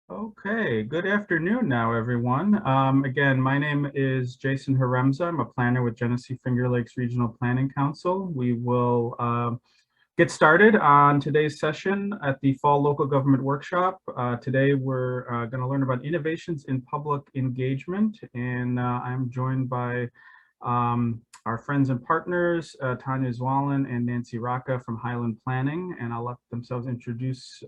Okay, good afternoon now, everyone. Again, my name is Jason Haremza. I'm a planner with Genesee Finger Lakes Regional Planning Council. We will get started on today's session at the Fall Local Government Workshop. Today, we're going to learn about innovations in public engagement, and I'm joined by our friends and partners, Tanya Zwalin and Nancy Rocca from Highland Planning, and I'll let themselves introduce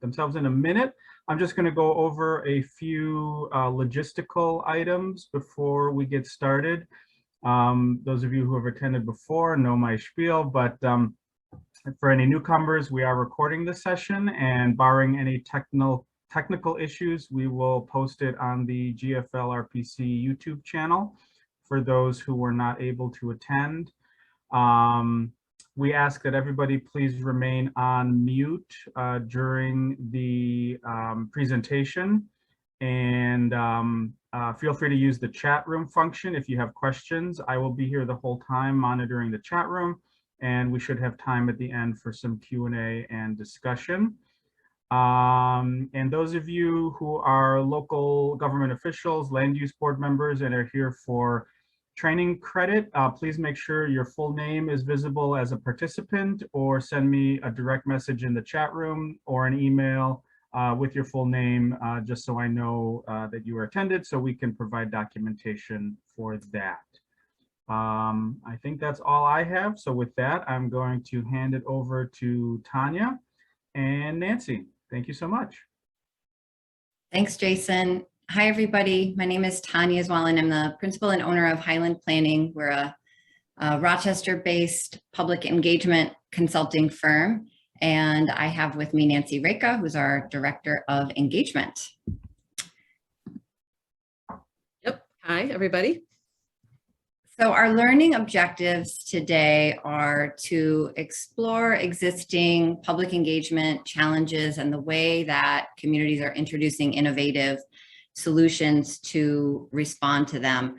themselves in a minute. I'm just going to go over a few logistical items before we get started. Those of you who have attended before know my spiel, but for any newcomers, we are recording this session, and barring any technical issues, we will post it on the GFL-RPC YouTube channel for those who were not able to attend. We ask that everybody please remain on mute during the presentation, and feel free to use the chat room function if you have questions. I will be here the whole time monitoring the chat room, and we should have time at the end for some Q&A and discussion. And those of you who are local government officials, land use board members, and are here for training credit, please make sure your full name is visible as a participant, or send me a direct message in the chat room or an email with your full name, just so I know that you are attended, so we can provide documentation for that. I think that's all I have. So with that, I'm going to hand it over to Tanya and Nancy. Thank you so much. Thanks, Jason. Hi, everybody. My name is Tanya Zwalin. I'm the principal and owner of Highland Planning. We're a Rochester-based public engagement consulting firm. And I have with me Nancy Reka, who's our director of engagement. Yep. Hi, everybody. So our learning objectives today are to explore existing public engagement challenges and the way that communities are introducing innovative solutions to respond to them.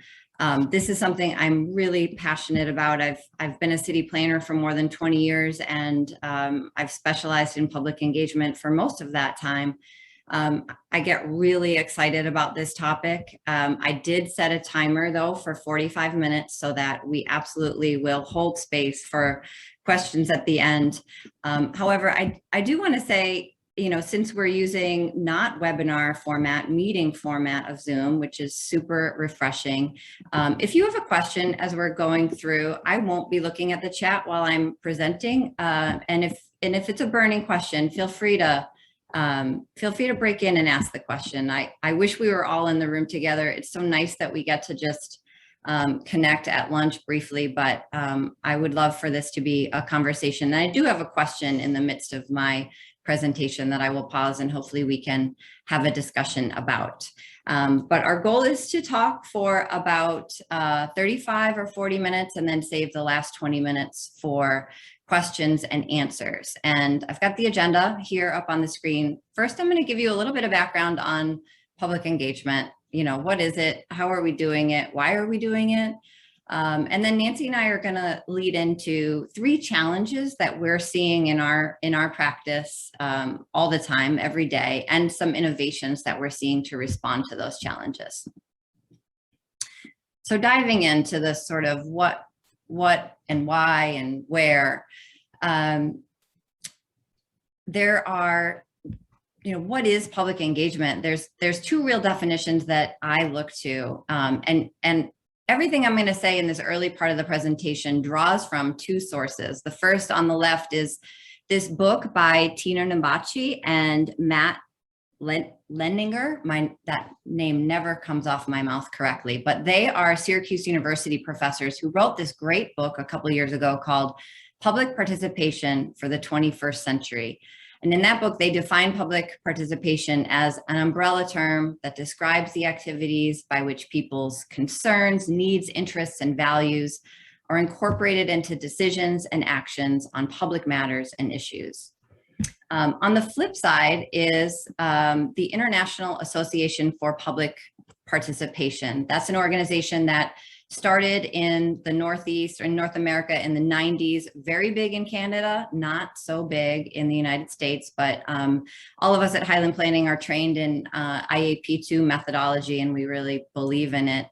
This is something I'm really passionate about. I've been a city planner for more than 20 years, and I've specialized in public engagement for most of that time. I get really excited about this topic. I did set a timer though for 45 minutes so that we absolutely will hold space for questions at the end. However, I do want to say, since we're using not webinar format, meeting format of Zoom, which is super refreshing. If you have a question as we're going through, I won't be looking at the chat while I'm presenting. And if it's a burning question, feel free to break in and ask the question. I wish we were all in the room together. It's so nice that we get to just connect at lunch briefly, but I would love for this to be a conversation. And I do have a question in the midst of my presentation that I will pause and hopefully we can have a discussion about. But our goal is to talk for about 35 or 40 minutes and then save the last 20 minutes for questions and answers. And I've got the agenda here up on the screen. First, I'm going to give you a little bit of background on public engagement. What is it? How are we doing it? Why are we doing it? And then Nancy and I are going to lead into 3 challenges that we're seeing in our practice all the time, every day, and some innovations that we're seeing to respond to those challenges. So diving into the sort of what and why and where, there are, what is public engagement? There's 2 real definitions that I look to, and everything I'm going to say in this early part of the presentation draws from 2 sources. The first on the left is this book by Tina Nambachi and Matt Lenninger. That name never comes off my mouth correctly, but they are Syracuse University professors who wrote this great book a couple years ago called Public Participation for the 21st Century. And in that book, they define public participation as an umbrella term that describes the activities by which people's concerns, needs, interests, and values are incorporated into decisions and actions on public matters and issues. On the flip side is the International Association for Public Participation. That's an organization that Started in the Northeast or in North America in the 90s, very big in Canada, not so big in the United States, but all of us at Highland Planning are trained in IAP2 methodology, and we really believe in it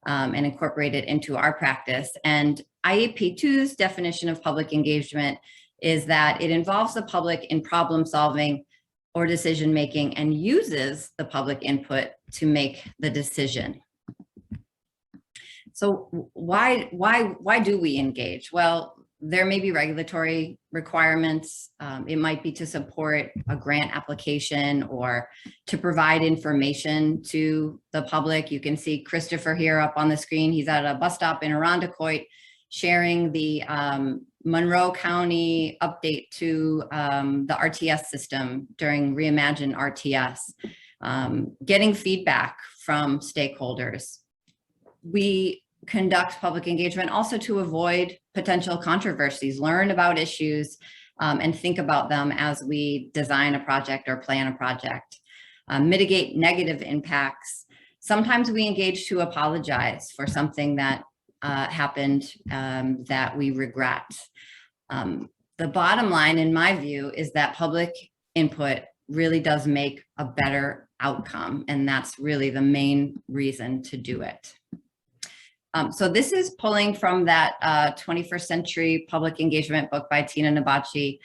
and incorporate it into our practice. And IAP2's definition of public engagement is that it involves the public in problem solving or decision making and uses the public input to make the decision. So why do we engage? Well, there may be regulatory requirements. It might be to support a grant application or to provide information to the public. You can see Christopher here up on the screen. He's at a bus stop in Irondequoit sharing the Monroe County update to the RTS system during Reimagine RTS, getting feedback from stakeholders. We conduct public engagement also to avoid potential controversies, learn about issues, and think about them as we design a project or plan a project. Mitigate negative impacts. Sometimes we engage to apologize for something that happened that we regret. The bottom line, in my view, is that public input really does make a better outcome, and that's really the main reason to do it. So this is pulling from that 21st Century Public Engagement book by Tina Nabachi.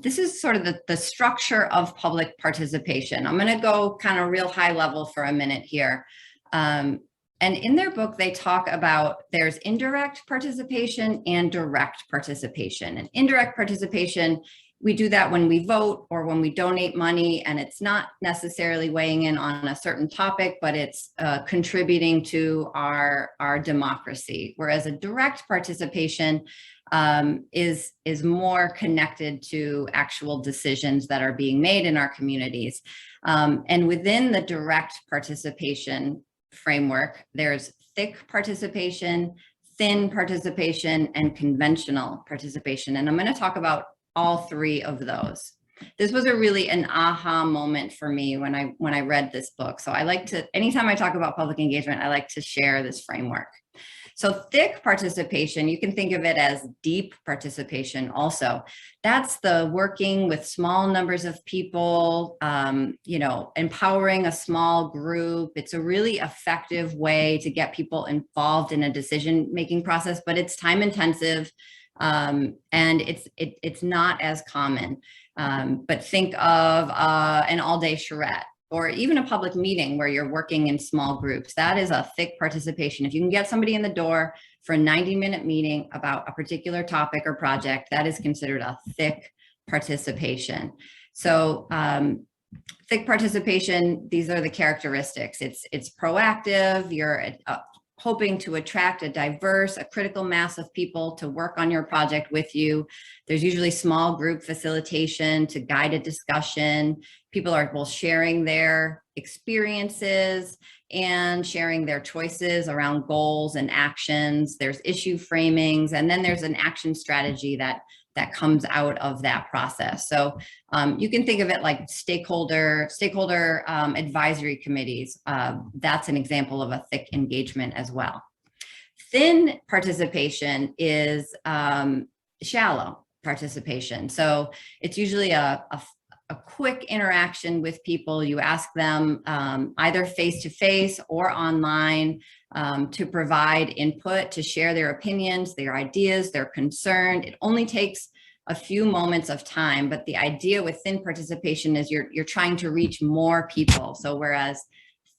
This is sort of the structure of public participation. I'm going to go kind of real high level for a minute here. And in their book, they talk about there's indirect participation and direct participation. And indirect participation, we do that when we vote or when we donate money, and it's not necessarily weighing in on a certain topic, but it's contributing to our democracy. Whereas a direct participation is more connected to actual decisions that are being made in our communities. And within the direct participation framework, there's thick participation, thin participation, and conventional participation. And I'm going to talk about all three of those. This was an aha moment for me when I read this book. So I like to, anytime I talk about public engagement, I like to share this framework. So thick participation, you can think of it as deep participation also. That's the working with small numbers of people, empowering a small group. It's a really effective way to get people involved in a decision-making process, but it's time intensive. And it's not as common, but think of an all-day charrette or even a public meeting where you're working in small groups. That is a thick participation. If you can get somebody in the door for a 90-minute meeting about a particular topic or project, that is considered a thick participation. So thick participation, these are the characteristics. It's proactive, you're hoping to attract a critical mass of people to work on your project with you. There's usually small group facilitation to guide a discussion. People are both sharing their experiences and sharing their choices around goals and actions. There's issue framings, and then there's an action strategy that comes out of that process. So you can think of it like stakeholder advisory committees. That's an example of a thick engagement as well. Thin participation is shallow participation. So it's usually a quick interaction with people. You ask them either face-to-face or online to provide input, to share their opinions, their ideas, their concern. It only takes a few moments of time, but the idea with thin participation is you're trying to reach more people. So whereas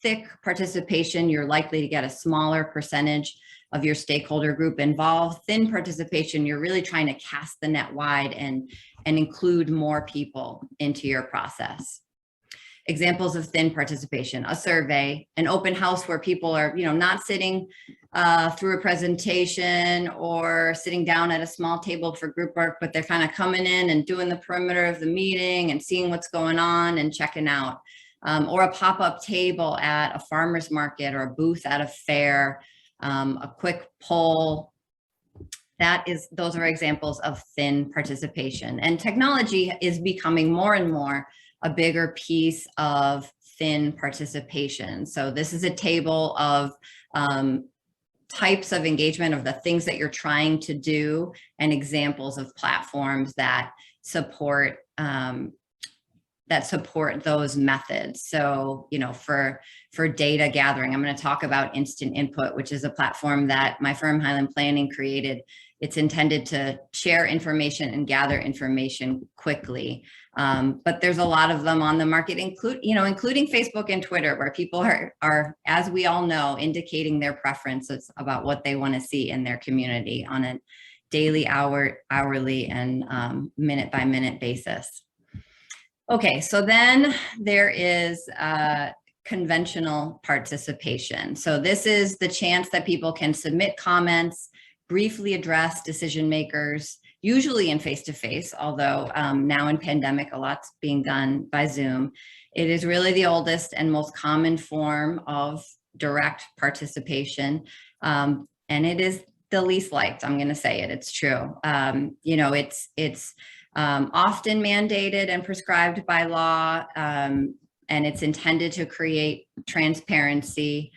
thick participation, you're likely to get a smaller percentage of your stakeholder group involved. Thin participation, you're really trying to cast the net wide and include more people into your process. Examples of thin participation: a survey, an open house where people are, not sitting through a presentation or sitting down at a small table for group work, but they're kind of coming in and doing the perimeter of the meeting and seeing what's going on and checking out. Or a pop-up table at a farmer's market or a booth at a fair, a quick poll. Those are examples of thin participation. And technology is becoming more and more a bigger piece of thin participation. So this is a table of types of engagement, of the things that you're trying to do, and examples of platforms that support those methods. So, for data gathering, I'm going to talk about Instant Input, which is a platform that my firm Highland Planning created. It's intended to share information and gather information quickly. But there's a lot of them on the market, including Facebook and Twitter, where people are, as we all know, indicating their preferences about what they want to see in their community on a daily, hourly, and minute-by-minute basis. Okay, so then there is conventional participation. So this is the chance that people can submit comments, briefly address decision makers, usually in face-to-face, although now in pandemic, a lot's being done by Zoom. It is really the oldest and most common form of direct participation. And it is the least liked, I'm gonna say it, it's true. It's often mandated and prescribed by law, and it's intended to create transparency.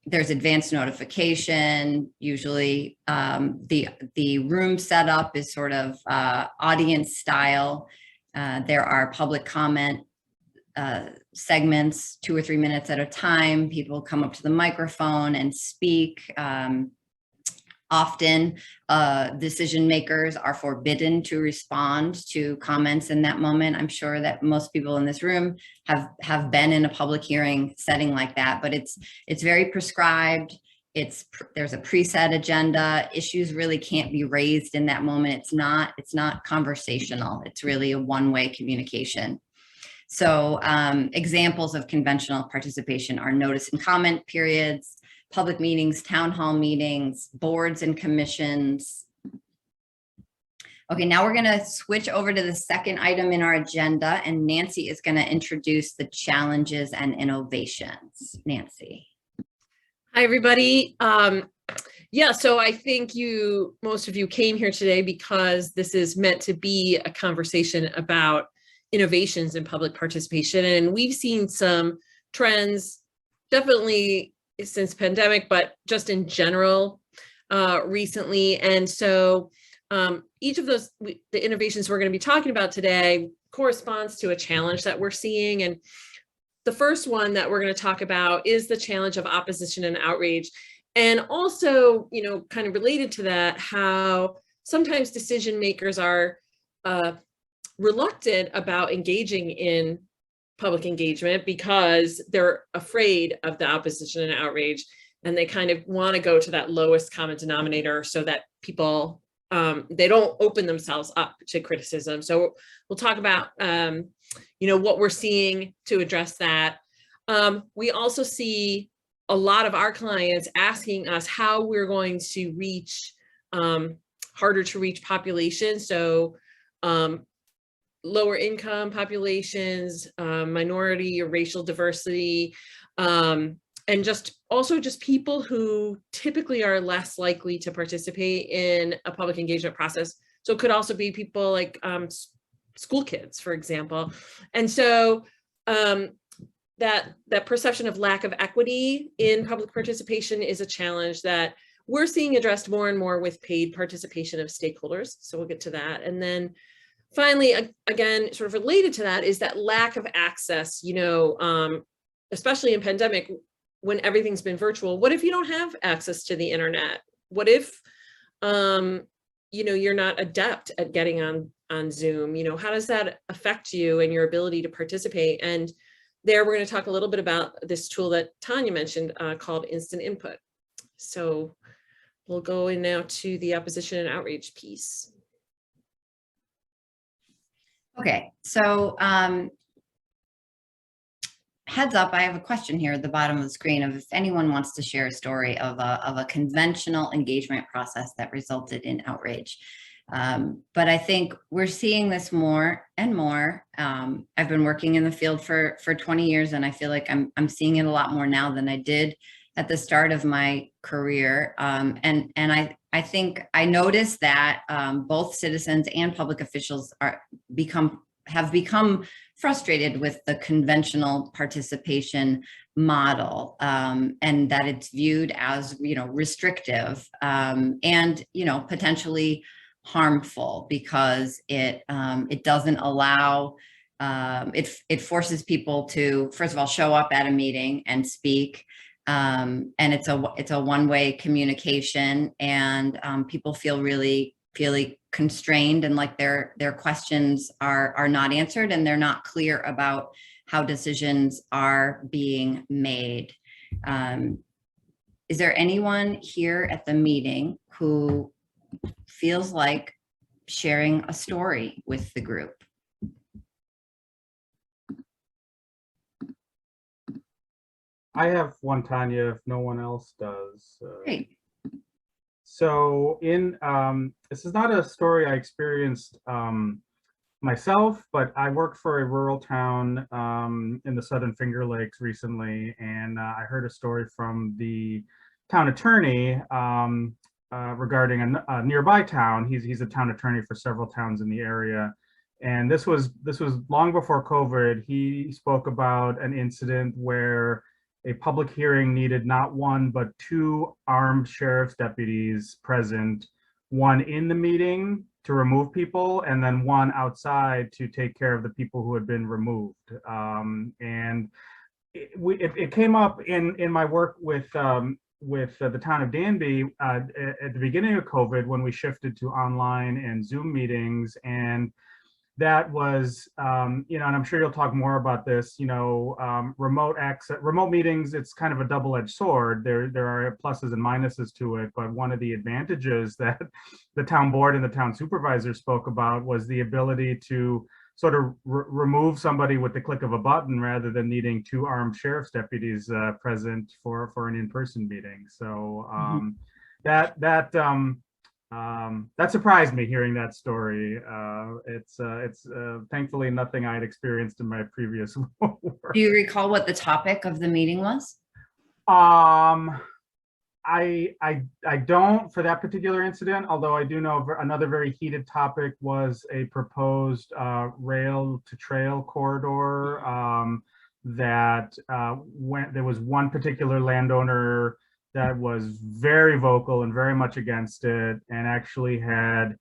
There's advanced notification. Usually the room setup is sort of audience style. There are public comment segments, 2 or 3 minutes at a time. People come up to the microphone and speak. Often decision makers are forbidden to respond to comments in that moment. I'm sure that most people in this room have been in a public hearing setting like that, but it's very prescribed. There's a preset agenda. Issues really can't be raised in that moment. It's not conversational. It's really a one-way communication. So examples of conventional participation are notice and comment periods, public meetings, town hall meetings, boards and commissions. Okay, now we're gonna switch over to the second item in our agenda, and Nancy is gonna introduce the challenges and innovations. Nancy. Hi, everybody. Yeah, so I think most of you came here today because this is meant to be a conversation about innovations in public participation. And we've seen some trends, definitely since pandemic, but just in general recently. And so each of the innovations we're going to be talking about today corresponds to a challenge that we're seeing. And the first one that we're going to talk about is the challenge of opposition and outrage. And also, kind of related to that, how sometimes decision makers are reluctant about engaging in public engagement because they're afraid of the opposition and outrage, and they kind of want to go to that lowest common denominator so that people they don't open themselves up to criticism. So we'll talk about what we're seeing to address that. We also see a lot of our clients asking us how we're going to reach harder to reach populations. So lower income populations, minority or racial diversity, and just people who typically are less likely to participate in a public engagement process. So it could also be people like school kids, for example. And so that perception of lack of equity in public participation is a challenge that we're seeing addressed more and more with paid participation of stakeholders. So we'll get to that. And then finally, again, sort of related to that is that lack of access, especially in pandemic, when everything's been virtual. What if you don't have access to the internet? What if, you're not adept at getting on Zoom? How does that affect you and your ability to participate? And there, we're going to talk a little bit about this tool that Tanya mentioned called Instant Input. So we'll go in now to the opposition and outrage piece. Okay, so heads up, I have a question here at the bottom of the screen of if anyone wants to share a story of a conventional engagement process that resulted in outrage. But I think we're seeing this more and more. I've been working in the field for 20 years, and I feel like I'm seeing it a lot more now than I did at the start of my career. And I think I noticed that both citizens and public officials have become frustrated with the conventional participation model, and that it's viewed as, restrictive, and, potentially harmful, because it doesn't allow, it forces people to, first of all, show up at a meeting and speak. And it's a one-way communication, and people feel really constrained, and like their questions are not answered, and they're not clear about how decisions are being made. Is there anyone here at the meeting who feels like sharing a story with the group? I have one, Tanya, if no one else does. Great. So this is not a story I experienced myself, but I worked for a rural town in the Southern Finger Lakes recently, and I heard a story from the town attorney regarding a nearby town. He's a town attorney for several towns in the area, and this was long before COVID. He spoke about an incident where a public hearing needed not one, but two armed sheriff's deputies present, one in the meeting to remove people, and then one outside to take care of the people who had been removed. And it came up in my work with the town of Danby at the beginning of COVID, when we shifted to online and Zoom meetings. And that was, and I'm sure you'll talk more about this, remote meetings, it's kind of a double-edged sword. There are pluses and minuses to it, but one of the advantages that the town board and the town supervisor spoke about was the ability to sort of remove somebody with the click of a button, rather than needing two armed sheriff's deputies present for an in-person meeting. So that surprised me, hearing that story. It's thankfully nothing I had experienced in my previous work. Do you recall what the topic of the meeting was? I don't for that particular incident, although I do know another very heated topic was a proposed rail to trail corridor that when there was one particular landowner that was very vocal and very much against it, and actually had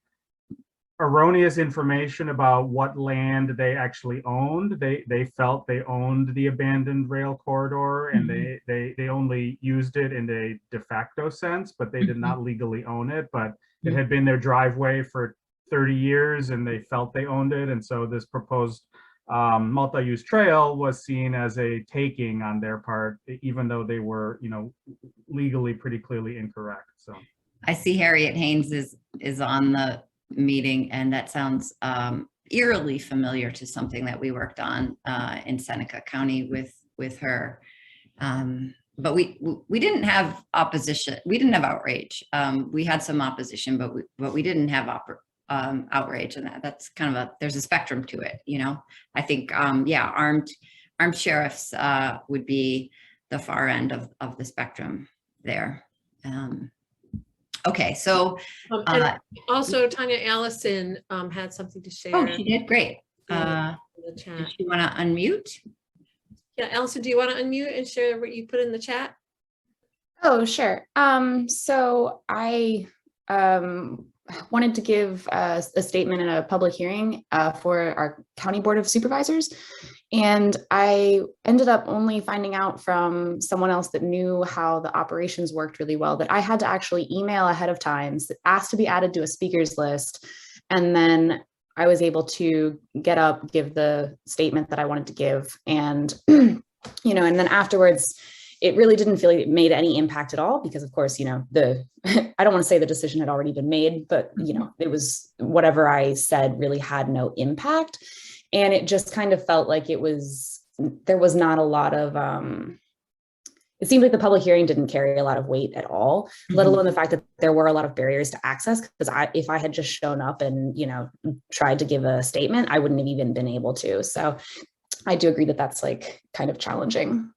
erroneous information about what land they actually owned. They felt they owned the abandoned rail corridor, and they only used it in a de facto sense, but they did not legally own it. But it had been their driveway for 30 years, and they felt they owned it. And so this proposed multi-use trail was seen as a taking on their part, even though they were, legally pretty clearly incorrect. So I see Harriet Haynes is on the meeting, and that sounds eerily familiar to something that we worked on in Seneca County with her. But we didn't have opposition. We didn't have outrage. We had some opposition, but we didn't have outrage, and that's kind of there's a spectrum to it. I think armed sheriffs would be the far end of the spectrum there. Okay, so and also Tanya Allison had something to share. Oh, she did. Great. In the chat. Does she want to unmute? Yeah, Allison, do you want to unmute and share what you put in the chat? Oh, sure. So I wanted to give a statement in a public hearing for our County Board of Supervisors. And I ended up only finding out from someone else that knew how the operations worked really well, that I had to actually email ahead of time, asked to be added to a speakers list. And then I was able to get up, give the statement that I wanted to give. And, and then afterwards, it really didn't feel like it made any impact at all, because of course, I don't want to say the decision had already been made, but, it was whatever I said really had no impact. And it just kind of felt like there was not a lot of, it seemed like the public hearing didn't carry a lot of weight at all, let alone the fact that there were a lot of barriers to access. Because if I had just shown up and, tried to give a statement, I wouldn't have even been able to. So I do agree that that's like kind of challenging.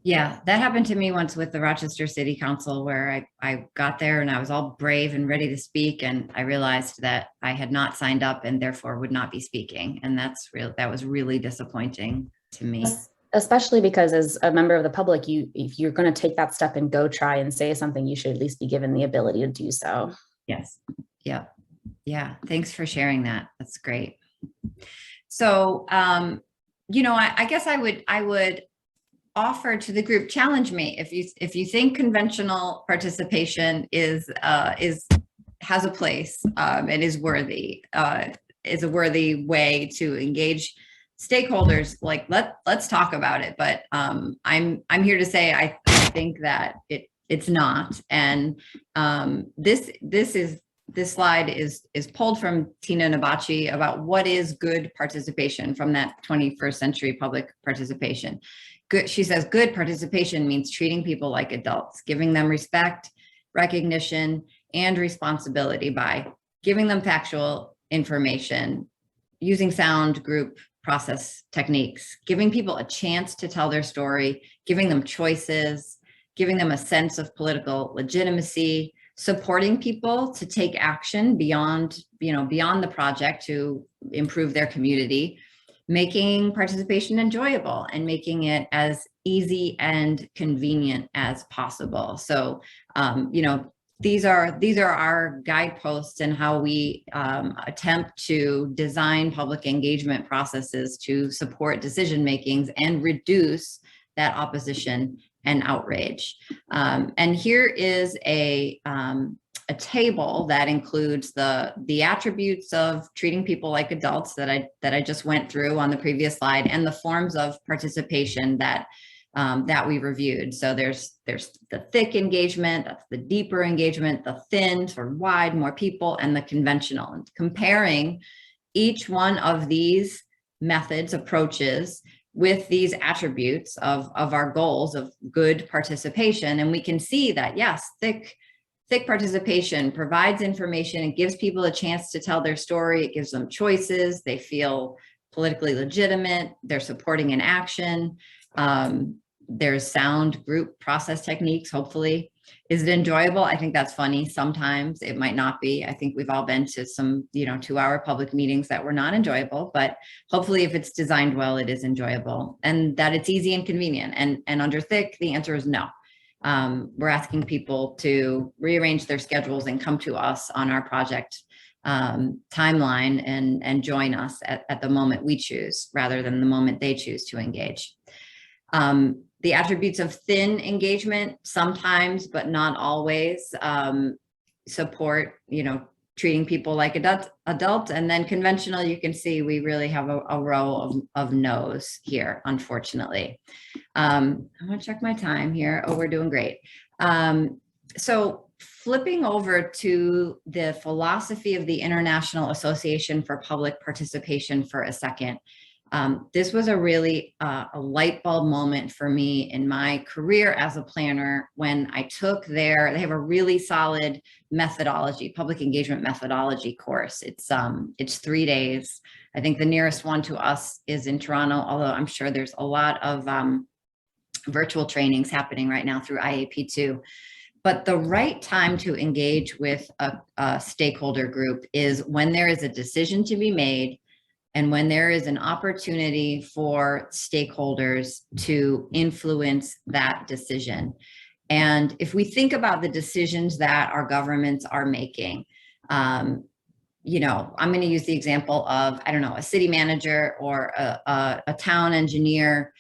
Yeah, that happened to me once with the Rochester City Council, where I got there and I was all brave and ready to speak, and I realized that I had not signed up and therefore would not be speaking. And that was really disappointing to me. Especially because as a member of the public, if you're going to take that step and go try and say something, you should at least be given the ability to do so. Yes. Yeah. Yeah. Thanks for sharing that. That's great. So, I guess I would offer to the group, challenge me if you think conventional participation has a place and is a worthy way to engage stakeholders. Like let's talk about it. But I'm here to say I think that it's not. And this slide is pulled from Tina Nabachi about what is good participation from that 21st century public participation. Good, she says, good participation means treating people like adults, giving them respect, recognition, and responsibility by giving them factual information, using sound group process techniques, giving people a chance to tell their story, giving them choices, giving them a sense of political legitimacy, supporting people to take action beyond the project to improve their community, making participation enjoyable and making it as easy and convenient as possible. So, these are our guideposts and how we attempt to design public engagement processes to support decision makings and reduce that opposition and outrage. And here is a table that includes the attributes of treating people like adults that I just went through on the previous slide, and the forms of participation that we reviewed. So there's the thick engagement, that's the deeper engagement, the thin, sort of wide, more people, and the conventional. And comparing each one of these methods, approaches, with these attributes of our goals of good participation. And we can see that, yes, thick participation provides information. It gives people a chance to tell their story. It gives them choices. They feel politically legitimate. They're supporting an action. There's sound group process techniques, hopefully. Is it enjoyable? I think that's funny. Sometimes it might not be. I think we've all been to some, 2-hour public meetings that were not enjoyable, but hopefully if it's designed well, it is enjoyable, and that it's easy and convenient. And under thick, the answer is no. We're asking people to rearrange their schedules and come to us on our project timeline and join us at the moment we choose, rather than the moment they choose to engage. The attributes of thin engagement, sometimes, but not always, support, treating people like adults. And then conventional, you can see we really have a row of no's here, unfortunately. I'm gonna check my time here. Oh, we're doing great. So flipping over to the philosophy of the International Association for Public Participation for a second. This was a really a light bulb moment for me in my career as a planner when I took they have a really solid methodology, public engagement methodology course. It's 3 days. I think the nearest one to us is in Toronto, although I'm sure there's a lot of virtual trainings happening right now through IAP2. But the right time to engage with a stakeholder group is when there is a decision to be made, and when there is an opportunity for stakeholders to influence that decision. And if we think about the decisions that our governments are making, I'm going to use the example of, a city manager or a town engineer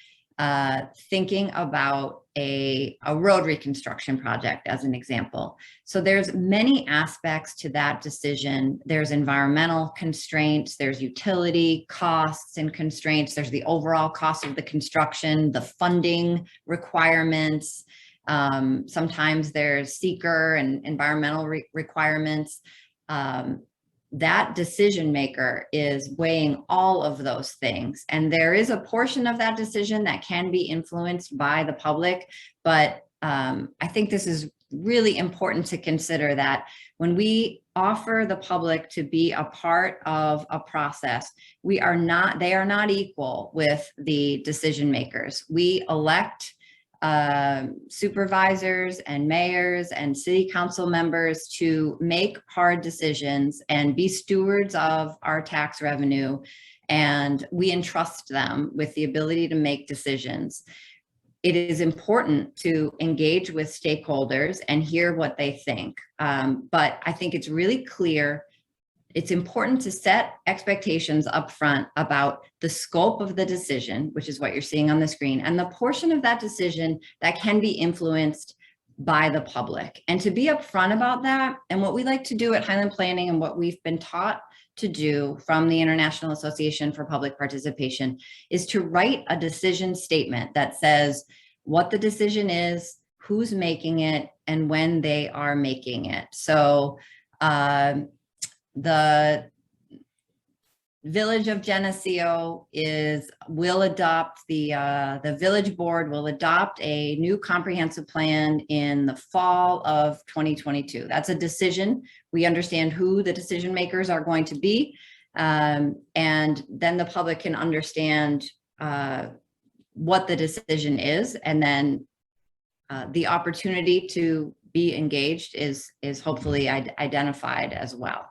thinking about a road reconstruction project as an example. So there's many aspects to that decision. There's environmental constraints, there's utility costs and constraints, there's the overall cost of the construction, the funding requirements. Sometimes there's seeker and environmental requirements. That decision maker is weighing all of those things. And there is a portion of that decision that can be influenced by the public. But I think this is really important to consider, that when we offer the public to be a part of a process, they are not equal with the decision makers. We elect supervisors and mayors and city council members to make hard decisions and be stewards of our tax revenue. And we entrust them with the ability to make decisions. It is important to engage with stakeholders and hear what they think. But I think it's really clear. It's important to set expectations up front about the scope of the decision, which is what you're seeing on the screen, and the portion of that decision that can be influenced by the public. And to be upfront about that, and what we like to do at Highland Planning and what we've been taught to do from the International Association for Public Participation is to write a decision statement that says what the decision is, who's making it, and when they are making it. So the Village of Geneseo will adopt the village board will adopt a new comprehensive plan in the fall of 2022. That's a decision. We understand who the decision makers are going to be, and then the public can understand what the decision is, and then the opportunity to be engaged is hopefully identified as well.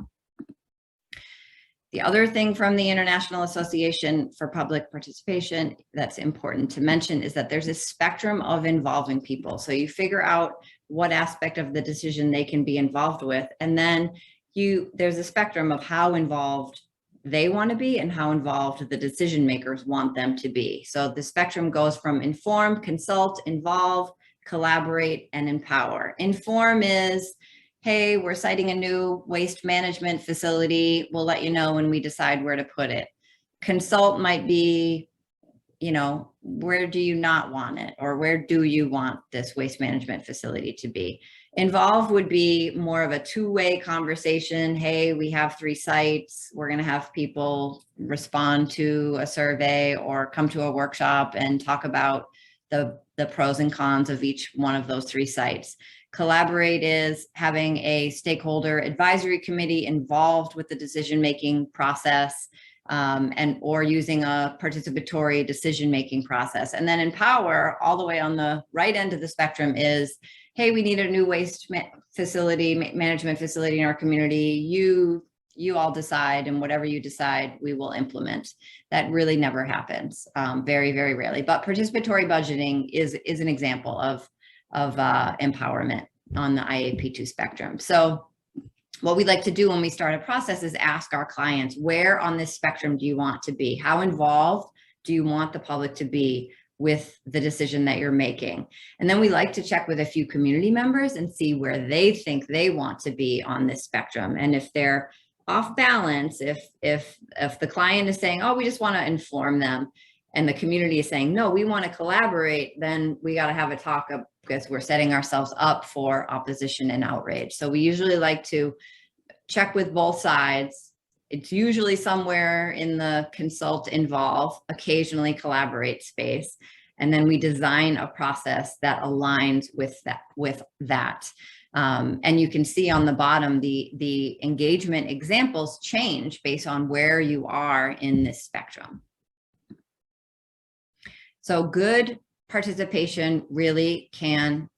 The other thing from the International Association for Public Participation that's important to mention is that there's a spectrum of involving people. So you figure out what aspect of the decision they can be involved with, and then there's a spectrum of how involved they want to be and how involved the decision makers want them to be. So the spectrum goes from inform, consult, involve, collaborate, and empower. Inform is, hey, we're citing a new waste management facility. We'll let you know when we decide where to put it. Consult might be, where do you not want it? Or where do you want this waste management facility to be? Involve would be more of a two-way conversation. Hey, we have 3 sites. We're going to have people respond to a survey or come to a workshop and talk about the pros and cons of each one of those 3 sites. Collaborate is having a stakeholder advisory committee involved with the decision-making process, or using a participatory decision-making process. And then empower, all the way on the right end of the spectrum, is, hey, we need a new waste management facility in our community. You all decide, and whatever you decide, we will implement. That really never happens, very, very rarely. But participatory budgeting is an example of empowerment on the IAP2 spectrum. So what we like to do when we start a process is ask our clients, where on this spectrum do you want to be? How involved do you want the public to be with the decision that you're making? And then we like to check with a few community members and see where they think they want to be on this spectrum. And if they're off balance, if the client is saying, oh, we just want to inform them, and the community is saying, no, we want to collaborate, then we got to have a talk because we're setting ourselves up for opposition and outrage. So we usually like to check with both sides. It's usually somewhere in the consult, involve, occasionally collaborate space. And then we design a process that aligns with that. And you can see on the bottom, the engagement examples change based on where you are in this spectrum. So good participation really can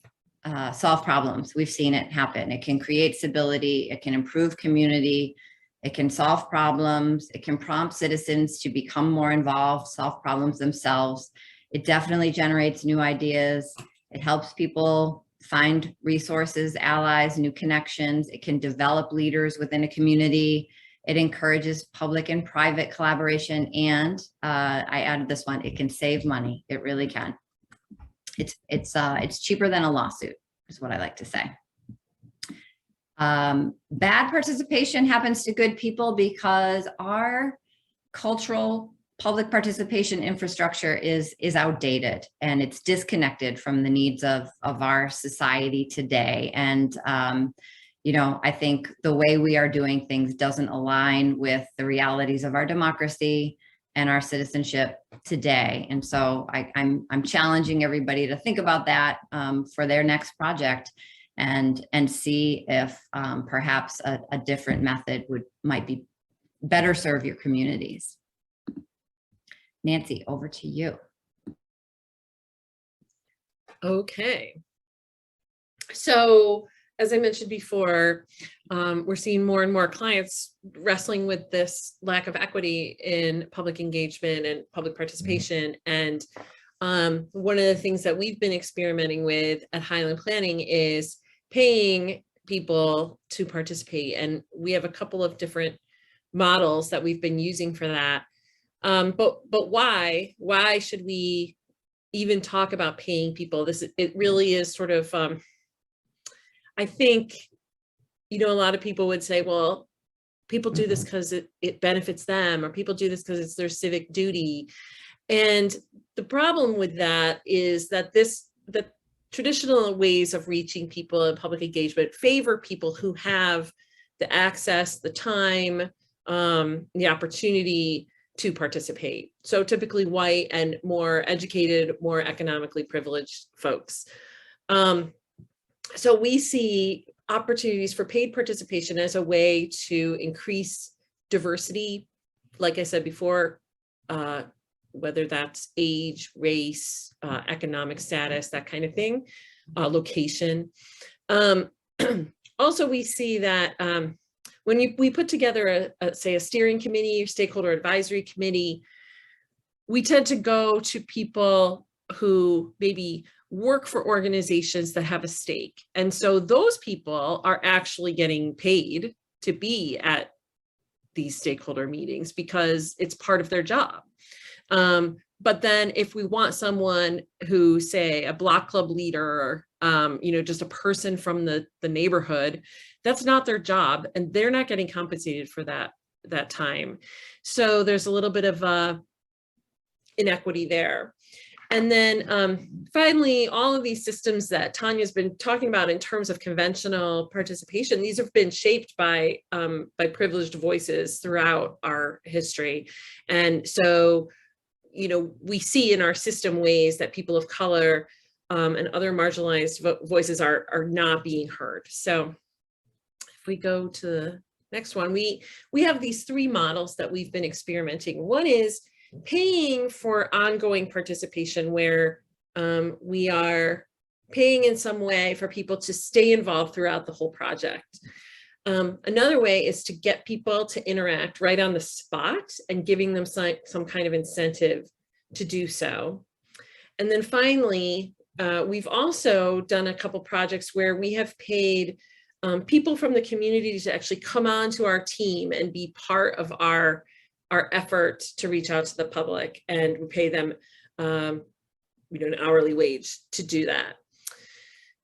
solve problems. We've seen it happen. It can create stability. It can improve community. It can solve problems. It can prompt citizens to become more involved, solve problems themselves. It definitely generates new ideas. It helps people find resources, allies, new connections. It can develop leaders within a community. It encourages public and private collaboration. And I added this one, it can save money. It really can. It's cheaper than a lawsuit, is what I like to say. Bad participation happens to good people because our cultural public participation infrastructure is outdated, and it's disconnected from the needs of our society today. And I think the way we are doing things doesn't align with the realities of our democracy and our citizenship today. And so I'm challenging everybody to think about that for their next project, and see if perhaps a different method might be better serve your communities. Nancy, over to you. Okay. So as I mentioned before, we're seeing more and more clients wrestling with this lack of equity in public engagement and public participation. And one of the things that we've been experimenting with at Highland Planning is paying people to participate. And we have a couple of different models that we've been using for that. But why should we even talk about paying people? It really is sort of, I think, a lot of people would say, well, people do this because it benefits them, or people do this because it's their civic duty. And the problem with that is that the traditional ways of reaching people in public engagement favor people who have the access, the time, the opportunity to participate. So typically white and more educated, more economically privileged folks. So we see opportunities for paid participation as a way to increase diversity, like I said before, whether that's age, race, economic status, that kind of thing, location. Also, we see that when we put together say a steering committee or stakeholder advisory committee, we tend to go to people who maybe work for organizations that have a stake. And so those people are actually getting paid to be at these stakeholder meetings because it's part of their job. But then if we want someone who, say, a block club leader, or just a person from the neighborhood, that's not their job, and they're not getting compensated for that time. So there's a little bit of inequity there. And then finally, all of these systems that Tanya's been talking about in terms of conventional participation, these have been shaped by privileged voices throughout our history. And so, we see in our system ways that people of color and other marginalized voices are not being heard. So if we go to the next one, we have these three models that we've been experimenting. One is paying for ongoing participation, where we are paying in some way for people to stay involved throughout the whole project. Another way is to get people to interact right on the spot and giving them some kind of incentive to do so. And then finally, we've also done a couple projects where we have paid people from the community to actually come on to our team and be part of our effort to reach out to the public, and we pay them an hourly wage to do that.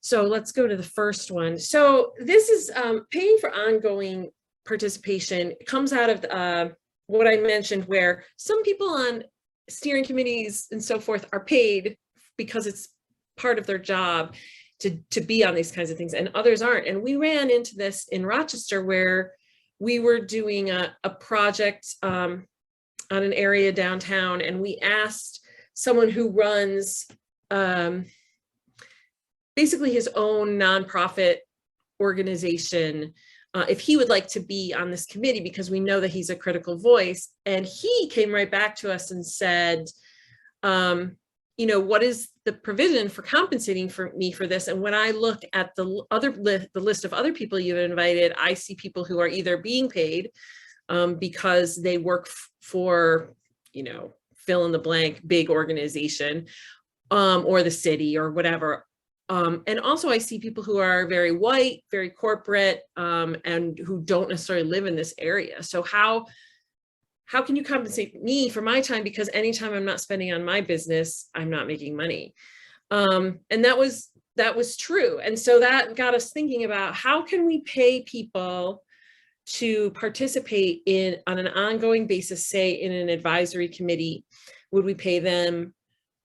So let's go to the first one. So this is paying for ongoing participation. It comes out of what I mentioned, where some people on steering committees and so forth are paid because it's part of their job to be on these kinds of things, and others aren't. And we ran into this in Rochester, where we were doing a project on an area downtown, and we asked someone who runs basically his own nonprofit organization if he would like to be on this committee, because we know that he's a critical voice. And he came right back to us and said, what is the provision for compensating for me for this? And when I look at the list of other people you've invited, I see people who are either being paid because they work for, fill in the blank big organization, or the city or whatever. And also I see people who are very white, very corporate, and who don't necessarily live in this area. So how can you compensate me for my time? Because anytime I'm not spending on my business, I'm not making money. And that was true. And so that got us thinking about, how can we pay people to participate on an ongoing basis, say in an advisory committee? Would we pay them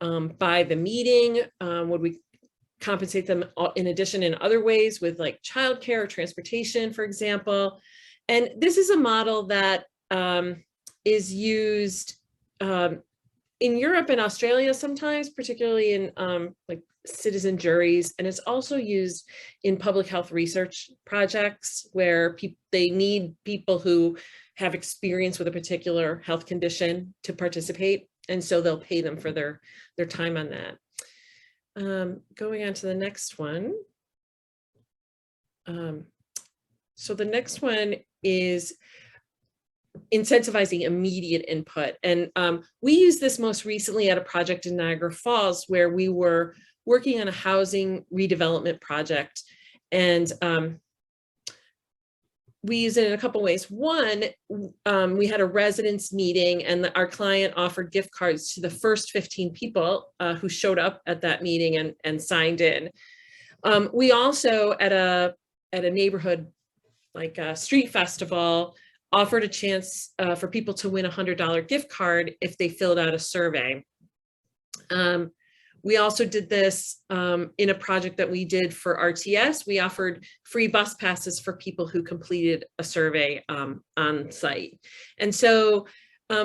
by the meeting? Would we compensate them in addition in other ways, with like childcare or transportation, for example? And this is a model that is used in Europe and Australia sometimes, particularly in like citizen juries. And it's also used in public health research projects, where they need people who have experience with a particular health condition to participate. And so they'll pay them for their time on that. Going on to the next one. So the next one is incentivizing immediate input. And we used this most recently at a project in Niagara Falls where we were working on a housing redevelopment project. And we use it in a couple ways. One, we had a residents meeting and our client offered gift cards to the first 15 people who showed up at that meeting and signed in. We also at a neighborhood, like a street festival, offered a chance for people to win a $100 gift card if they filled out a survey. We also did this in a project that we did for RTS. We offered free bus passes for people who completed a survey on site. And so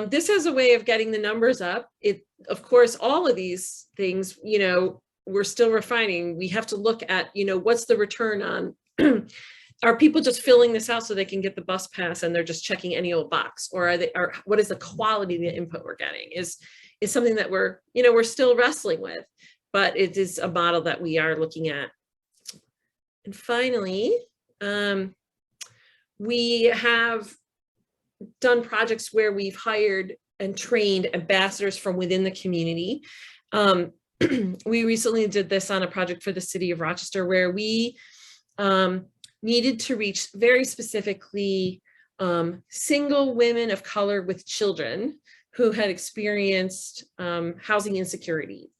this has a way of getting the numbers up. Of course, all of these things, you know, we're still refining. We have to look at, you know, what's the return on, are people just filling this out so they can get the bus pass and they're just checking any old box? Or what is the quality of the input we're getting? Is something that we're still wrestling with, but it is a model that we are looking at. And finally, we have done projects where we've hired and trained ambassadors from within the community. We recently did this on a project for the city of Rochester where we needed to reach very specifically single women of color with children who had experienced housing insecurity.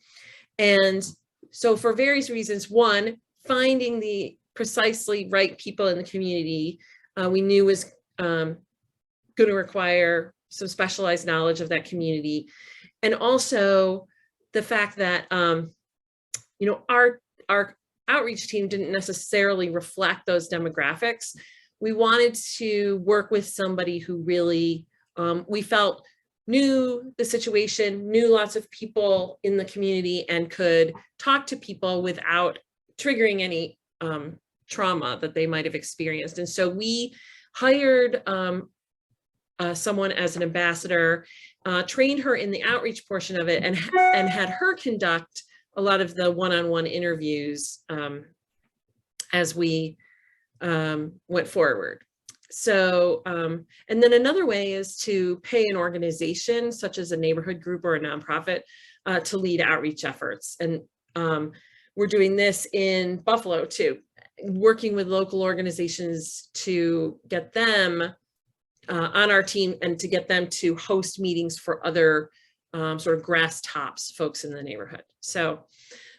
And so for various reasons, one, finding the precisely right people in the community we knew was going to require some specialized knowledge of that community. And also the fact that, you know, our outreach team didn't necessarily reflect those demographics. We wanted to work with somebody who really, we felt knew the situation, knew lots of people in the community and could talk to people without triggering any trauma that they might have experienced. And so we hired someone as an ambassador, trained her in the outreach portion of it and had her conduct a lot of the one-on-one interviews as we went forward. So, and then another way is to pay an organization such as a neighborhood group or a nonprofit to lead outreach efforts. And we're doing this in Buffalo too, working with local organizations to get them on our team and to get them to host meetings for other sort of grass tops folks in the neighborhood. So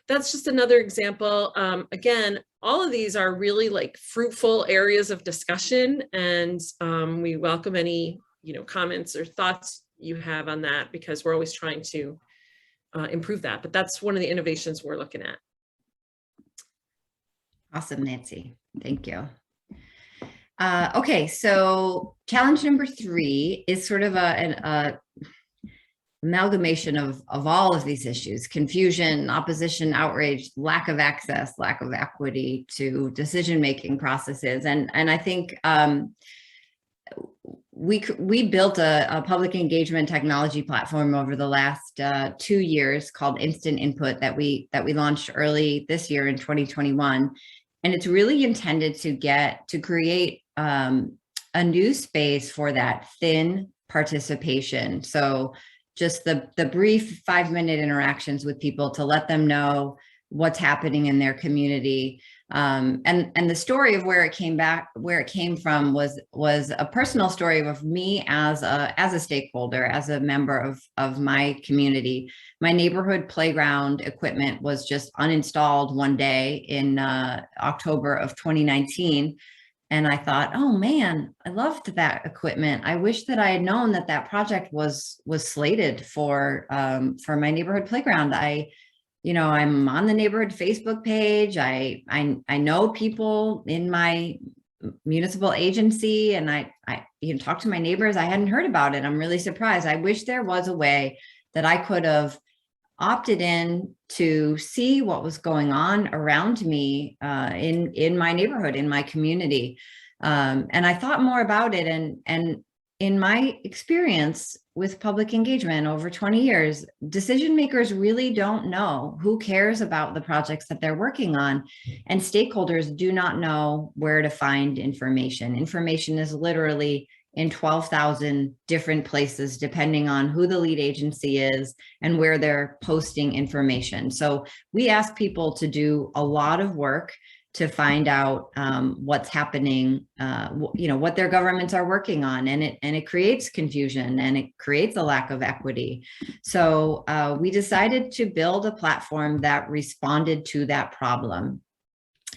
that's just another example. Again, all of these are really like fruitful areas of discussion, and we welcome any, you know, comments or thoughts you have on that, because we're always trying to improve that. But that's one of the innovations we're looking at. Awesome, Nancy. Thank you. Okay, so challenge number 3 is sort of an amalgamation of all of these issues: confusion, opposition, outrage, lack of access, lack of equity to decision-making processes. And I think we built a public engagement technology platform over the last 2 years called Instant Input that we launched early this year in 2021. And it's really intended to create a new space for that thin participation. So just the brief 5-minute interactions with people to let them know what's happening in their community. And the story of where it came from was a personal story of me as a stakeholder, as a member of my community. My neighborhood playground equipment was just uninstalled one day in October of 2019. And I thought, oh man, I loved that equipment. I wish that I had known that project was slated for my neighborhood playground. I'm on the neighborhood Facebook page. I know people in my municipal agency, and I talk to my neighbors. I hadn't heard about it. I'm really surprised. I wish there was a way that I could have opted in to see what was going on around me in my neighborhood, in my community. And I thought more about it, and in my experience with public engagement over 20 years, decision makers really don't know who cares about the projects that they're working on, and stakeholders do not know where to find information. Information is literally in 12,000 different places, depending on who the lead agency is and where they're posting information. So we ask people to do a lot of work to find out what's happening, what their governments are working on, and it creates confusion and it creates a lack of equity. So we decided to build a platform that responded to that problem.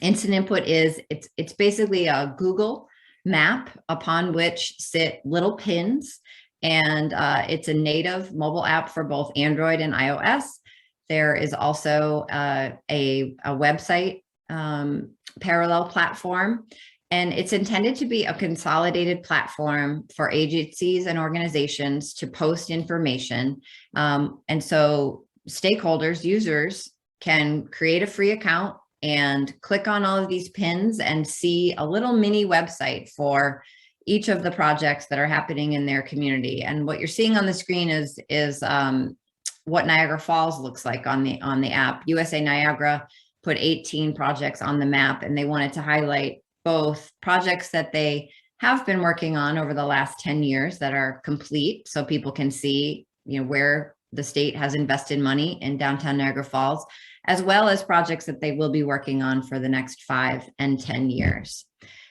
Instant Input it's basically a Google map upon which sit little pins, and it's a native mobile app for both Android and iOS. There is also a website parallel platform, and it's intended to be a consolidated platform for agencies and organizations to post information. And so stakeholders, users can create a free account and click on all of these pins and see a little mini website for each of the projects that are happening in their community. And what you're seeing on the screen is what Niagara Falls looks like on the app. USA Niagara put 18 projects on the map, and they wanted to highlight both projects that they have been working on over the last 10 years that are complete, so people can see, where the state has invested money in downtown Niagara Falls, as well as projects that they will be working on for the next 5 and 10 years.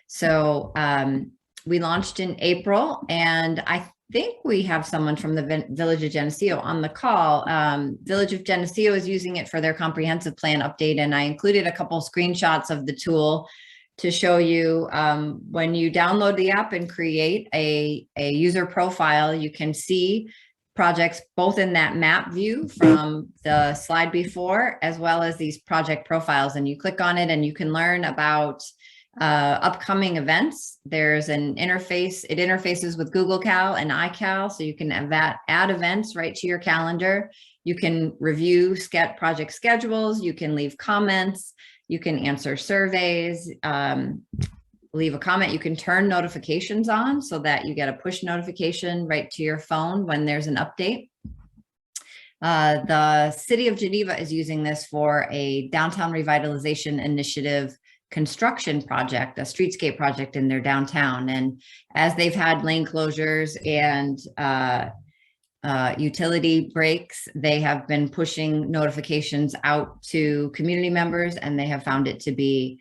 So we launched in April, and I think we have someone from the Village of Geneseo on the call. Village of Geneseo is using it for their comprehensive plan update, and I included a couple screenshots of the tool to show you when you download the app and create a user profile, you can see projects both in that map view from the slide before, as well as these project profiles, and you click on it and you can learn about upcoming events. There's an interface, it interfaces with Google Cal and iCal, so you can add events right to your calendar. You can review project schedules, you can leave comments, you can answer surveys, leave a comment, you can turn notifications on so that you get a push notification right to your phone when there's an update. The City of Geneva is using this for a downtown revitalization initiative construction project, a streetscape project in their downtown. And as they've had lane closures and utility breaks, they have been pushing notifications out to community members, and they have found it to be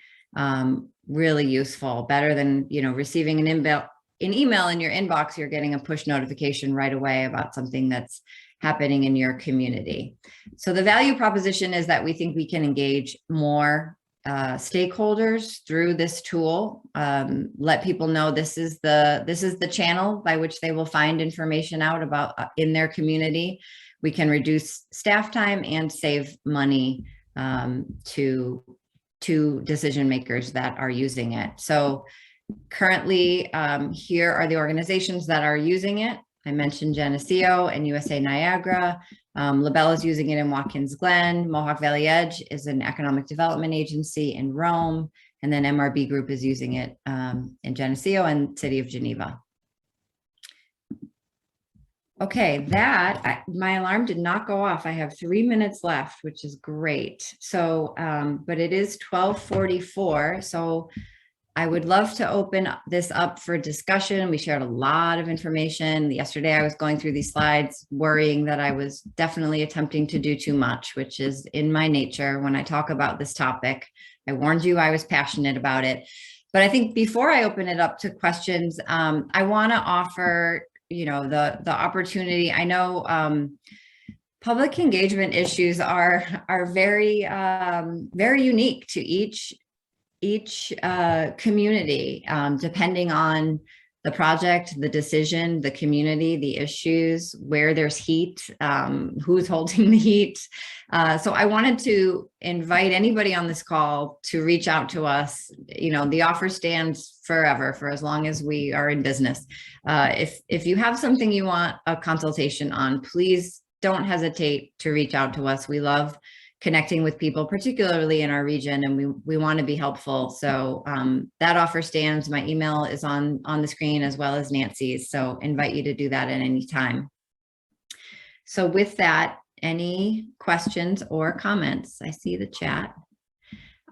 really useful, better than receiving an email in your inbox. You're getting a push notification right away about something that's happening in your community. So the value proposition is that we think we can engage more stakeholders through this tool, let people know this is the channel by which they will find information out about in their community. We can reduce staff time and save money to decision makers that are using it. So currently, here are the organizations that are using it. I mentioned Geneseo and USA Niagara. LaBelle is using it in Watkins Glen. Mohawk Valley Edge is an economic development agency in Rome. And then MRB Group is using it in Geneseo and City of Geneva. Okay, my alarm did not go off. I have 3 minutes left, which is great. So, but it is 12:44. So I would love to open this up for discussion. We shared a lot of information. Yesterday, I was going through these slides, worrying that I was definitely attempting to do too much, which is in my nature when I talk about this topic. I warned you I was passionate about it. But I think before I open it up to questions, I want to offer, the opportunity. I know public engagement issues are very, very unique to each community, depending on the project, the decision, the community, the issues, where there's heat, who's holding the heat. So I wanted to invite anybody on this call to reach out to us. The offer stands forever, for as long as we are in business. If you have something you want a consultation on, please don't hesitate to reach out to us. We love connecting with people, particularly in our region, and we want to be helpful. So that offer stands. My email is on the screen as well as Nancy's. So invite you to do that at any time. So with that, any questions or comments? I see the chat.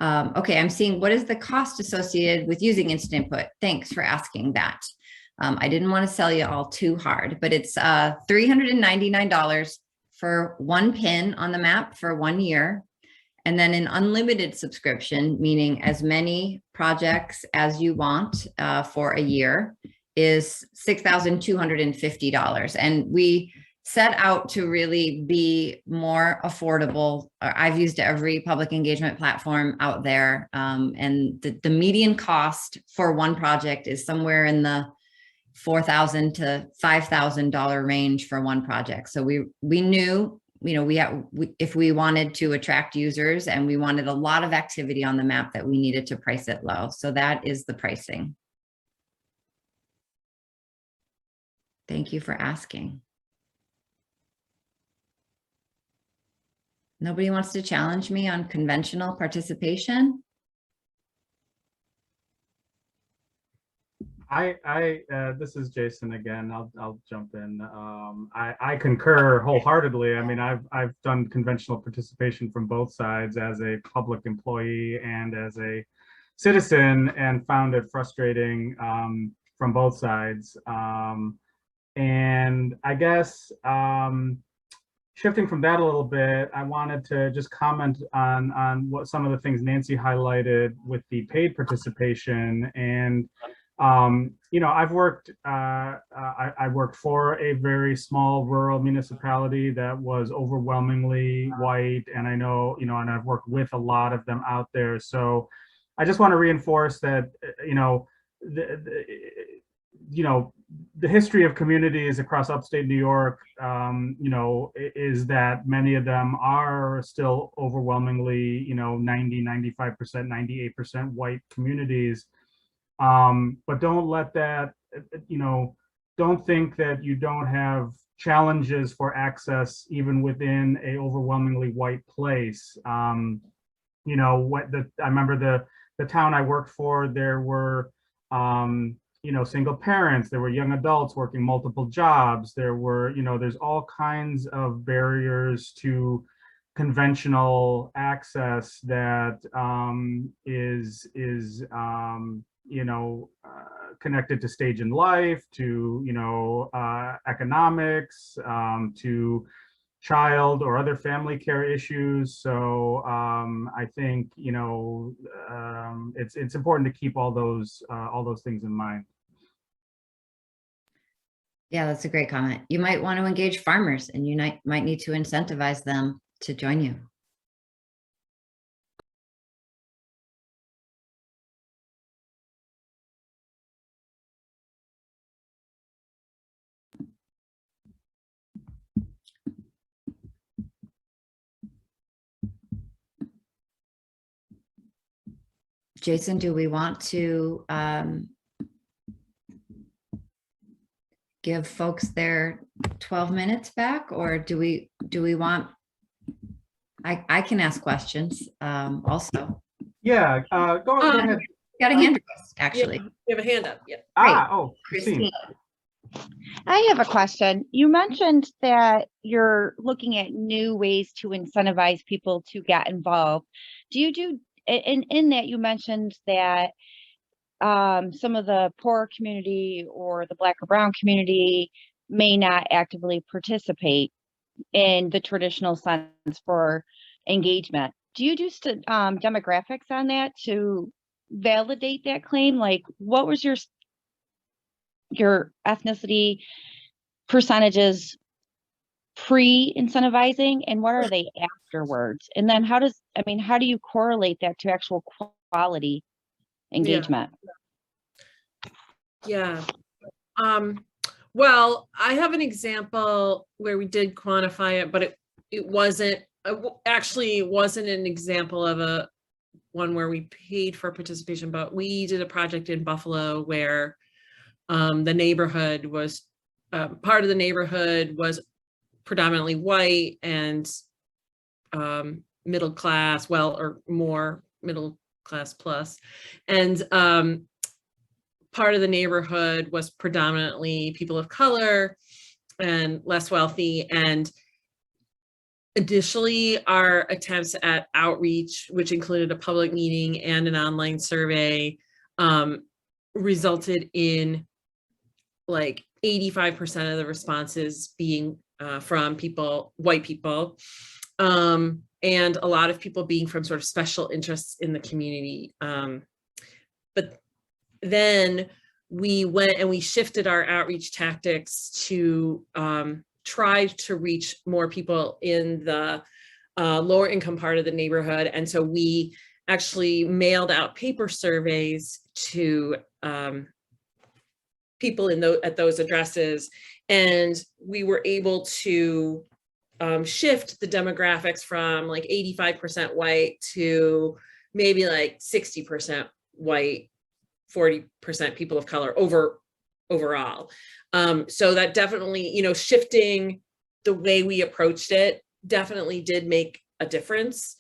Okay, I'm seeing, what is the cost associated with using instant input? Thanks for asking that. I didn't want to sell you all too hard, but it's $399 for one pin on the map for 1 year. And then an unlimited subscription, meaning as many projects as you want for a year, is $6,250. And we set out to really be more affordable. I've used every public engagement platform out there. And the median cost for one project is somewhere in the $4,000 to $5,000 range for one project. So we knew, if we wanted to attract users and we wanted a lot of activity on the map, that we needed to price it low. So that is the pricing. Thank you for asking. Nobody wants to challenge me on conventional participation? This is Jason again. I'll jump in. I concur wholeheartedly. I mean, I've done conventional participation from both sides as a public employee and as a citizen, and found it frustrating from both sides. And I guess shifting from that a little bit, I wanted to just comment on what some of the things Nancy highlighted with the paid participation. And I've worked, I worked for a very small rural municipality that was overwhelmingly white. And I know, and I've worked with a lot of them out there. So I just want to reinforce that, the history of communities across upstate New York, is that many of them are still overwhelmingly, 90, 95%, 98% white communities. But don't let that, don't think that you don't have challenges for access even within a overwhelmingly white place. I remember the town I worked for, there were, single parents, there were young adults working multiple jobs. There were, there's all kinds of barriers to conventional access that is connected to stage in life, to economics, to child or other family care issues. So I think it's important to keep all those things in mind. Yeah, that's a great comment. You might want to engage farmers, and you might need to incentivize them to join you. Jason, do we want to give folks their 12 minutes back, or do we want, I can ask questions also. Yeah, go ahead. Got a hand raised, actually. Yeah, you have a hand up. Yeah. Christine. I have a question. You mentioned that you're looking at new ways to incentivize people to get involved. Do you do, in that you mentioned that some of the poorer community or the Black or brown community may not actively participate in the traditional sense for engagement. Do you do demographics on that to validate that claim? Like, what was your ethnicity percentages pre-incentivizing, and what are they afterwards? And then how do you correlate that to actual quality engagement? Yeah. Well, I have an example where we did quantify it, but it wasn't an example of one where we paid for participation, but we did a project in Buffalo where the neighborhood was part of the neighborhood was predominantly white, and middle class, well, or more middle class plus. And part of the neighborhood was predominantly people of color and less wealthy. And additionally, our attempts at outreach, which included a public meeting and an online survey, resulted in like 85% of the responses being from white people, and a lot of people being from sort of special interests in the community. But then we went and we shifted our outreach tactics to try to reach more people in the lower income part of the neighborhood. And so we actually mailed out paper surveys to people at those addresses. And we were able to shift the demographics from like 85% white to maybe like 60% white, 40% people of color overall. So that definitely, shifting the way we approached it definitely did make a difference.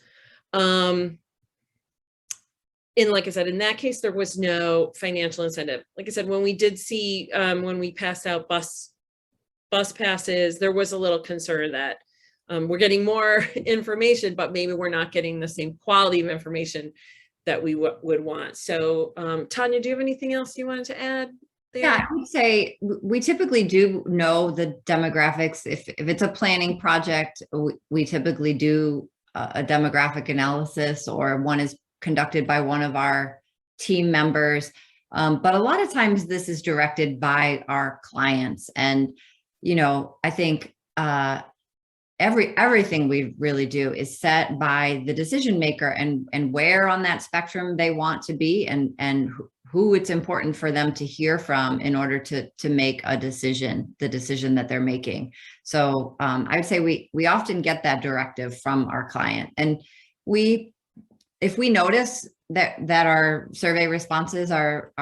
And like I said, in that case, there was no financial incentive. Like I said, when we did see, when we passed out bus passes, there was a little concern that we're getting more information, but maybe we're not getting the same quality of information that we would want. So Tanya, do you have anything else you wanted to add there? Yeah, I would say we typically do know the demographics. If it's a planning project, we typically do a demographic analysis, or one is conducted by one of our team members. But a lot of times this is directed by our clients. And, I think everything we really do is set by the decision maker and where on that spectrum they want to be, and who it's important for them to hear from in order to make a decision, the decision that they're making. So I would say we often get that directive from our client. And if we notice that our survey responses are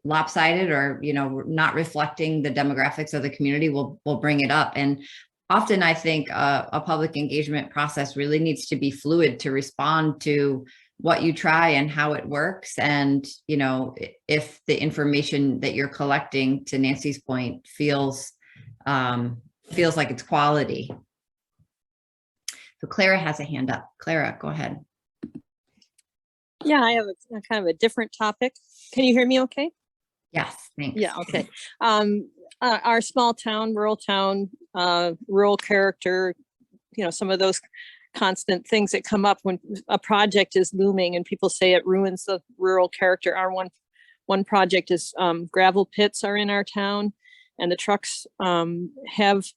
lopsided, or not reflecting the demographics of the community, we'll bring it up. And often I think a public engagement process really needs to be fluid to respond to what you try and how it works. And if the information that you're collecting, to Nancy's point, feels like it's quality. So Clara has a hand up. Clara, go ahead. Yeah, I have a kind of a different topic. Can you hear me okay? Yes, thanks. Yeah, okay. Our small town, rural character, some of those constant things that come up when a project is looming and people say it ruins the rural character. Our one project is gravel pits are in our town, and the trucks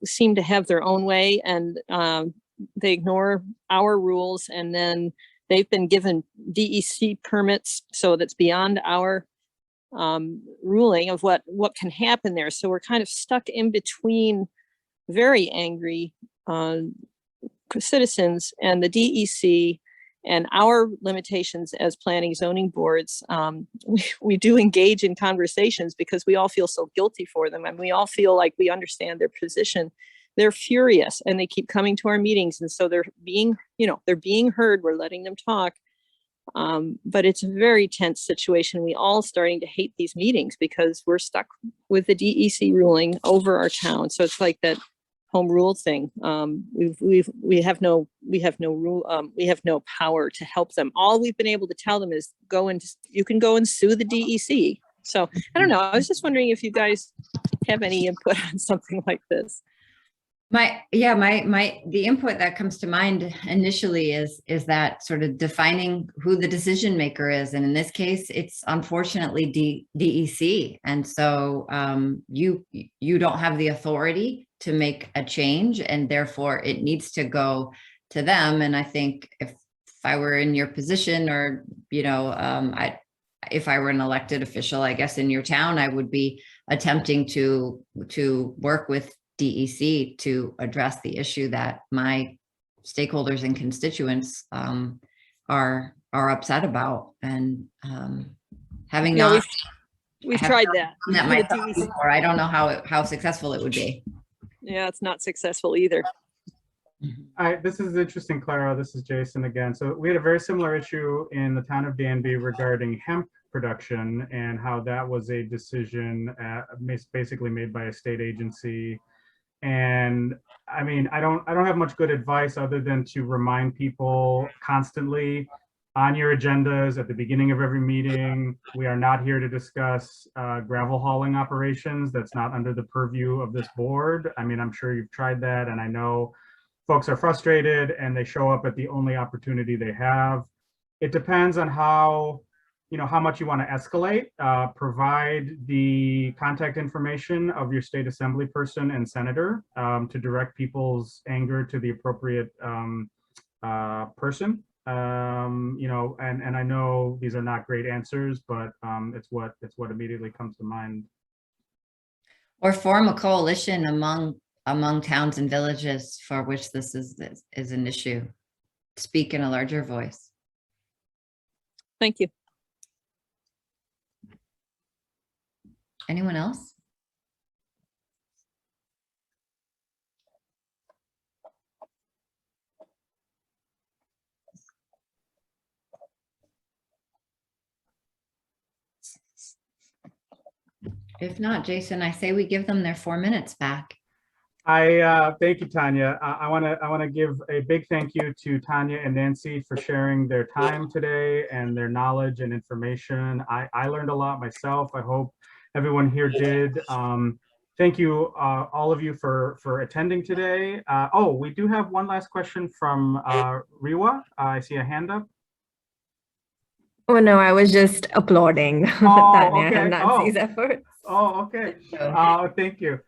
seem to have their own way, and they ignore our rules, and then they've been given DEC permits, so that's beyond our ruling of what can happen there. So we're kind of stuck in between very angry citizens and the DEC and our limitations as planning zoning boards. We do engage in conversations because we all feel so guilty for them, and we all feel like we understand their position. They're furious and they keep coming to our meetings. And so they're being heard. We're letting them talk. But it's a very tense situation. We all starting to hate these meetings because we're stuck with the DEC ruling over our town. So it's like that home rule thing. We have no rule. We have no power to help them. All we've been able to tell them is you can go and sue the DEC. So I don't know. I was just wondering if you guys have any input on something like this. The input that comes to mind initially is that sort of defining who the decision maker is. And in this case, it's unfortunately DEC. And so you don't have the authority to make a change, and therefore it needs to go to them. And I think if I were in your position, or, if I were an elected official, I guess in your town, I would be attempting to work with DEC to address the issue that my stakeholders and constituents are upset about. And having we've tried that myself before, I don't know how successful it would be. Yeah, it's not successful either. This is interesting, Clara. This is Jason again. So we had a very similar issue in the town of Danby regarding hemp production and how that was a decision basically made by a state agency. And I mean, I don't have much good advice other than to remind people constantly on your agendas at the beginning of every meeting. We are not here to discuss gravel hauling operations. That's not under the purview of this board. I mean, I'm sure you've tried that, and I know folks are frustrated and they show up at the only opportunity they have. It depends on how much you want to escalate. Provide the contact information of your state assembly person and senator to direct people's anger to the appropriate person. And I know these are not great answers, but it's what immediately comes to mind. Or form a coalition among towns and villages for which this is an issue. Speak in a larger voice. Thank you. Anyone else? If not, Jason, I say we give them their 4 minutes back. Thank you, Tanya. I want to give a big thank you to Tanya and Nancy for sharing their time today and their knowledge and information. I learned a lot myself. I hope everyone here did. Thank you, all of you, for attending today. Oh, we do have one last question from Riwa. I see a hand up. Oh no, I was just applauding Tanya and Nancy's efforts. Oh, okay. Thank you.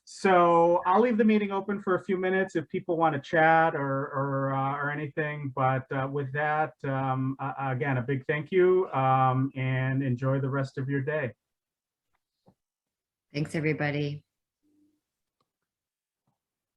So I'll leave the meeting open for a few minutes if people want to chat or anything. But with that, again, a big thank you and enjoy the rest of your day. Thanks, everybody.